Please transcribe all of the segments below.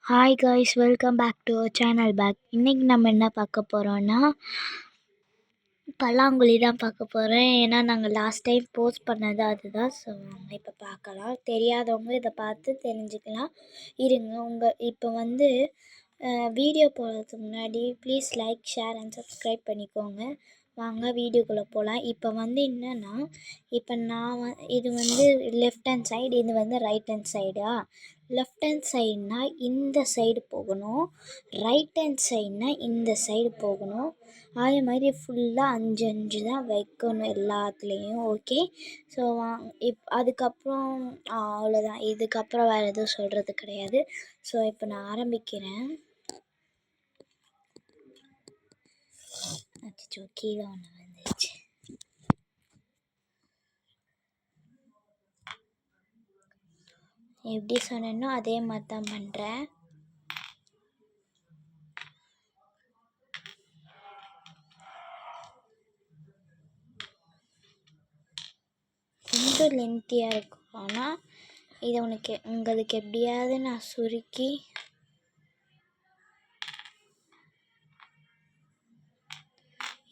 Hi guys, welcome back to our channel back. இன்றைக்கி நம்ம என்ன பார்க்க போகிறோன்னா பல்லாங்குழி தான் பார்க்க போகிறேன். ஏன்னா நாங்கள் லாஸ்ட் டைம் போஸ்ட் பண்ணது அதுதான். ஸோ இப்போ பார்க்கலாம். தெரியாதவங்க இதை பார்த்து தெரிஞ்சுக்கலாம். இருங்க, இப்போ வீடியோ போகிறதுக்கு முன்னாடி please like, share and subscribe பண்ணிக்கோங்க. வாங்க வீடியோக்குள்ளே போகலாம். இப்போ என்னென்னா, இப்போ நான் இது லெஃப்ட் ஹேண்ட் சைடு, இது ரைட் ஹேண்ட் சைடா. லெஃப்ட் ஹேண்ட் சைடுனா இந்த சைடு போகணும், ரைட் ஹேண்ட் சைடுனா இந்த சைடு போகணும். அதே மாதிரி ஃபுல்லாக 5 தான் வைக்கணும் எல்லாத்துலேயும். ஓகே, ஸோ அதுக்கப்புறம் அவ்வளோதான். இதுக்கப்புறம் வேறு எதுவும் சொல்கிறது கிடையாது. ஸோ இப்போ நான் ஆரம்பிக்கிறேன். அச்சோ, கீழே ஒன்று வந்துச்சு. எப்படி சொன்னேனோ அதே மாதிரி தான் பண்ணுறேன். ரொம்ப லென்த்தியாக இருக்கும். ஆனால் இதை உங்களுக்கு எப்படியாவது நான் சுருக்கி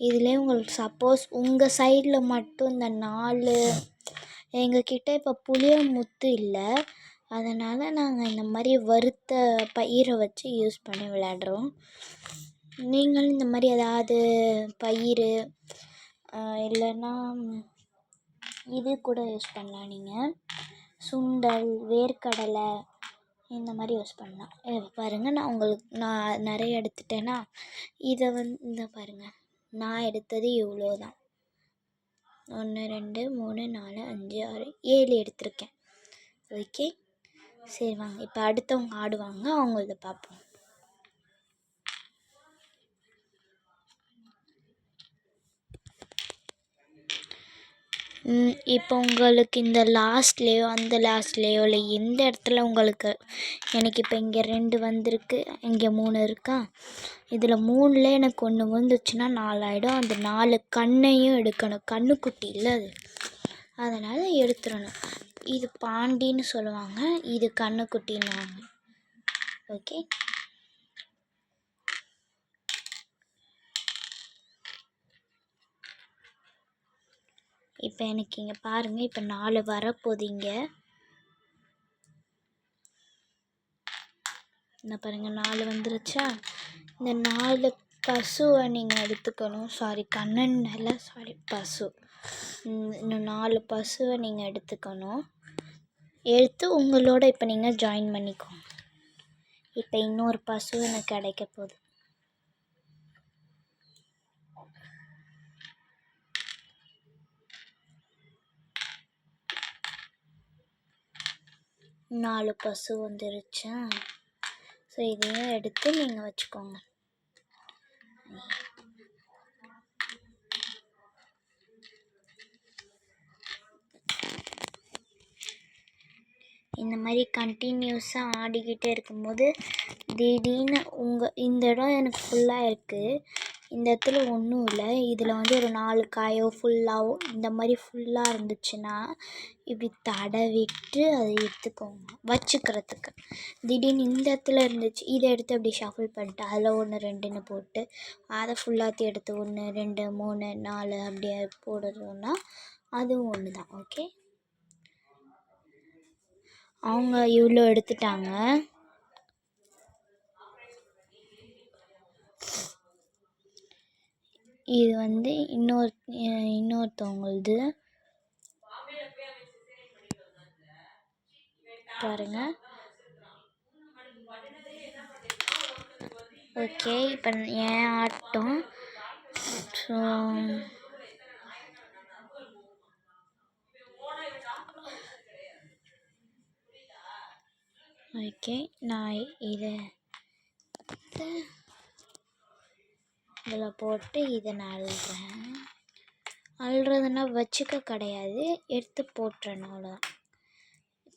இதிலே உங்களுக்கு சப்போஸ் உங்கள் சைடில் மட்டும் இந்த 4 எங்கக்கிட்ட இப்போ புளிய முத்து இல்லை, அதனால் நாங்கள் இந்த மாதிரி வறுத்த பயிரை வச்சு யூஸ் பண்ணி விளையாடுறோம். நீங்களும் இந்த மாதிரி ஏதாவது பயிர் இல்லைன்னா இது கூட யூஸ் பண்ணலாம். நீங்கள் சுண்டல், வேர்க்கடலை இந்த மாதிரி யூஸ் பண்ணலாம். பாருங்கள், நான் நிறைய எடுத்துட்டேன்னா இதை இந்த பாருங்கள், நான் எடுத்தது இவ்வளோ தான். 1 2 3 4 5 6 7 எடுத்திருக்கேன். ஓகே, சரி வாங்க இப்போ அடுத்தவங்க ஆடுவாங்க, அவங்கள பார்ப்போம். இப்போ உங்களுக்கு இந்த லாஸ்ட்லேயோ அந்த லாஸ்ட்லேயோ இல்லை எந்த இடத்துல உங்களுக்கு, எனக்கு இப்போ இங்கே 2 வந்திருக்கு, இங்கே 3 இருக்கா. இதில் 3ல் எனக்கு ஒன்று வந்துச்சுன்னா 4 ஆகிடும். அந்த 4 கண்ணையும் எடுக்கணும். கண்ணுக்குட்டி இல்லை அது, அதனால் எடுத்துடணும். இது பாண்டின்னு சொல்லுவாங்க, இது கண்ணுக்குட்டின்னுவாங்க. ஓகே, இப்போ எனக்கு இங்கே பாருங்கள், இப்போ 4 வரப்போதிங்க. என்ன பாருங்கள், 4 வந்துருச்சா. இந்த 4 பசுவை நீங்கள் எடுத்துக்கணும். கண்ணன் இல்லை, பசு. இன்னும் 4 பசுவை நீங்கள் எடுத்துக்கணும். எடுத்து உங்களோட இப்போ நீங்கள் ஜாயின் பண்ணிக்கோங்க. இப்போ இன்னொரு பசு எனக்கு கிடைக்க போகுது. நாலு பசு வந்துருச்சா. ஸோ இதையும் எடுத்து நீங்கள் வச்சுக்கோங்க. இந்த மாதிரி கண்டினியூஸாக ஆடிக்கிட்டே இருக்கும்போது திடீர்னு இந்த இடம் எனக்கு ஃபுல்லாக இருக்குது, இந்த இடத்துல ஒன்றும் இல்லை, இதில் ஒரு 4 காயோ ஃபுல்லாகவோ இந்த மாதிரி ஃபுல்லாக இருந்துச்சுன்னா இப்படி தடவிட்டு அதை எடுத்துக்கோங்க வச்சுக்கிறதுக்கு. திடீர்னு இந்த இடத்துல இருந்துச்சு, இதை எடுத்து அப்படி ஷஃபிள் பண்ணிட்டு அதில் 1 2ன்னு போட்டு அதை ஃபுல்லாத்தையும் எடுத்து 1 2 3 4 அப்படியே போடுறோன்னா அதுவும் ஒன்று தான். ஓகே, அவங்க இவ்வளோ எடுத்துட்டாங்க. இது இன்னொருத்தவங்களது பாருங்க. ஓகே, இப்போ ஏன் ஆட்டம். ஸோ ஓகே, நான் இதில் போட்டு இதை நான் அழுறதுன்னா வச்சுக்க கிடையாது, எடுத்து போட்டுறணும். அவ்வளோதான்.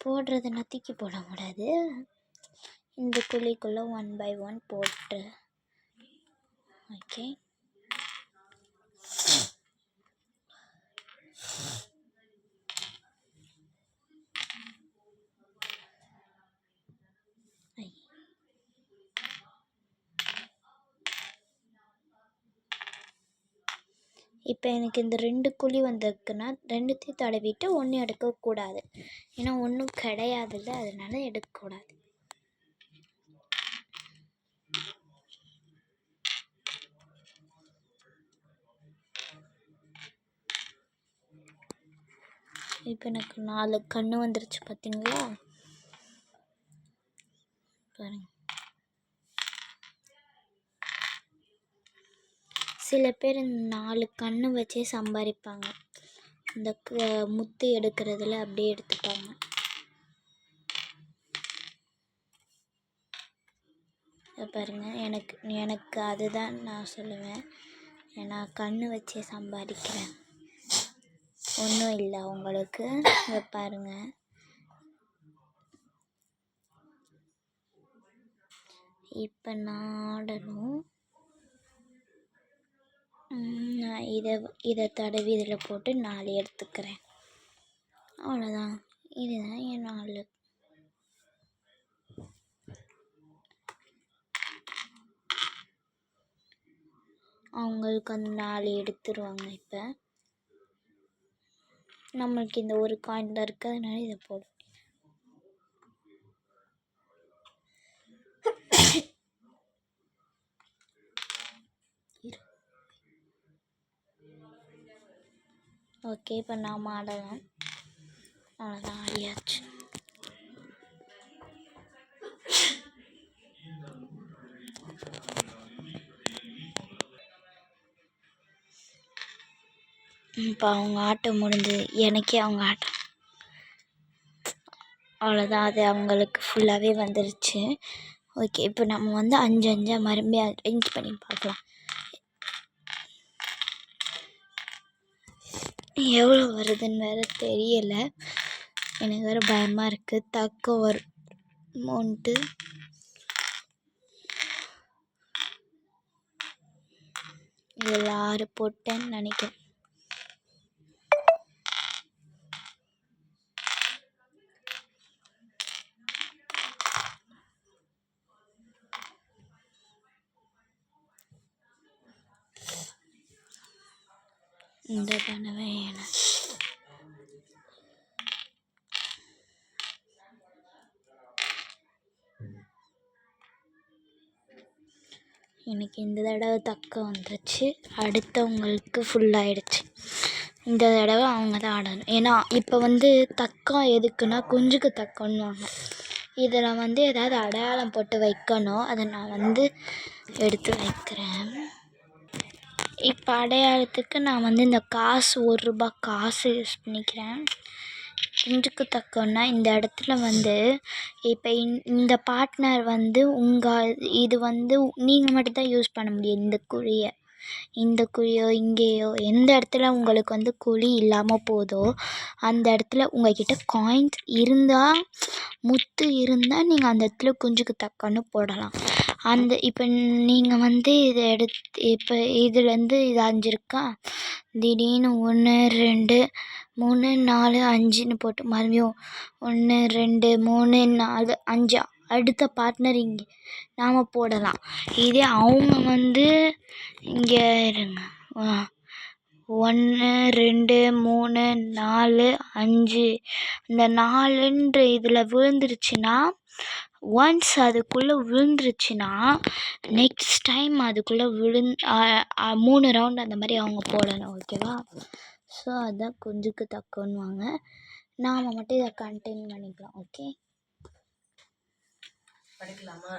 போடுறதுன்னா தூக்கி போடக்கூடாது. இந்த குழிக்குள்ளே 1 by 1 போட்டு. ஓகே, இப்போ எனக்கு இந்த 2 குழி வந்திருக்குன்னா 2த்தையும் தடவிட்டு 1 எடுக்கக்கூடாது. ஏன்னா ஒன்றும் கிடையாதுல்ல, அதனால எடுக்கக்கூடாது. இப்போ எனக்கு 4 கண்ணு வந்துருச்சு பார்த்தீங்களா? பாருங்க. சில பேர் இந்த 4 கண்ணு வச்சே சம்பாதிப்பாங்க. இந்த முத்து எடுக்கிறதுல அப்படியே எடுத்துப்பாங்க. பாருங்க, எனக்கு அதுதான் நான் சொல்லுவேன். ஏன்னா கண்ணு வச்சே சம்பாதிக்கிறேன். ஒன்றும் இல்லை உங்களுக்கு. இதை பாருங்க, இப்போ நான் ஆடணும். நான் இதை தடவி இதில் போட்டு 4 எடுத்துக்கிறேன். அவ்வளோதான். இதுதான் என் 4. அவங்களுக்கு அந்த 4 எடுத்துருவாங்க. இப்போ நம்மளுக்கு இந்த ஒரு காயின் தான் இருக்குது, அதனால இதை போடும். ஓகே, இப்போ நாம் ஆடலாம். அவ்வளோதான், ஆடியாச்சு. இப்போ அவங்க ஆட்டம் முடிஞ்சு எனக்கே அவங்க ஆட்டம். அவ்வளோதான், அது அவங்களுக்கு ஃபுல்லாகவே வந்துருச்சு. ஓகே, இப்போ நம்ம வந்து 5 5 மறுபடியும் அரேஞ்ச் பண்ணி பார்க்கலாம். எவ்வளோ வருதுன்னு வேறு தெரியலை. எனக்கு வேறு பயமாக இருக்குது. தக்க ஒரு அமௌண்ட்டு இதில் 6 போட்டேன்னு நினைக்கிறேன். இந்த தடவை எனக்கு இந்த தடவை தக்க வந்துச்சு. அடுத்தவங்களுக்கு ஃபுல்லாகிடுச்சு. இந்த தடவை அவங்க தான் ஆடணும். ஏன்னா இப்போ வந்து தக்கா எதுக்குன்னா குஞ்சுக்கு தக்கன்னுவாங்க. இதில் வந்து ஏதாவது அடையாளம் போட்டு வைக்கணும். அதை நான் வந்து எடுத்து வைக்கிறேன். இப்போ அடையாளத்துக்கு நான் வந்து இந்த காசு 1 ரூபா காசு யூஸ் பண்ணிக்கிறேன். குஞ்சுக்கு தக்கன்னா இந்த இடத்துல வந்து இப்போ இந்த பார்ட்னர் வந்து இது வந்து நீங்கள் மட்டும்தான் யூஸ் பண்ண முடியும். இந்த குழியோ இங்கேயோ எந்த இடத்துல உங்களுக்கு வந்து குழி இல்லாமல் போதோ அந்த இடத்துல உங்கள்கிட்ட காயின்ஸ் இருந்தால், முத்து இருந்தால் நீங்கள் அந்த இடத்துல குஞ்சுக்கு தக்கன்னு போடலாம். இப்போ நீங்கள் வந்து இதை இப்போ இதுலேருந்து இது 5 இருக்கா, திடீர்னு 1 2 3 4 5ன்னு போட்டு மறுபடியும் 1 2 3 4 5 அடுத்த பார்ட்னர் இங்கே நாம் போடலாம். இதே அவங்க வந்து இங்கே இருங்க, 1 2 3 4 5 இந்த 4ன்ற இதில் விழுந்துருச்சுன்னா, ஒன்ஸ் அதுக்குள்ளே விழுந்துருச்சுன்னா நெக்ஸ்ட் டைம் அதுக்குள்ளே 3 ரவுண்ட் அந்த மாதிரி அவங்க போடணும். ஓகேவா? ஸோ அதுதான் குஞ்சுக்கு தக்கன்னுவாங்க. நாம் மட்டும் இதை கண்டெயின் பண்ணிக்கலாம். ஓகே, படிக்கலாமா?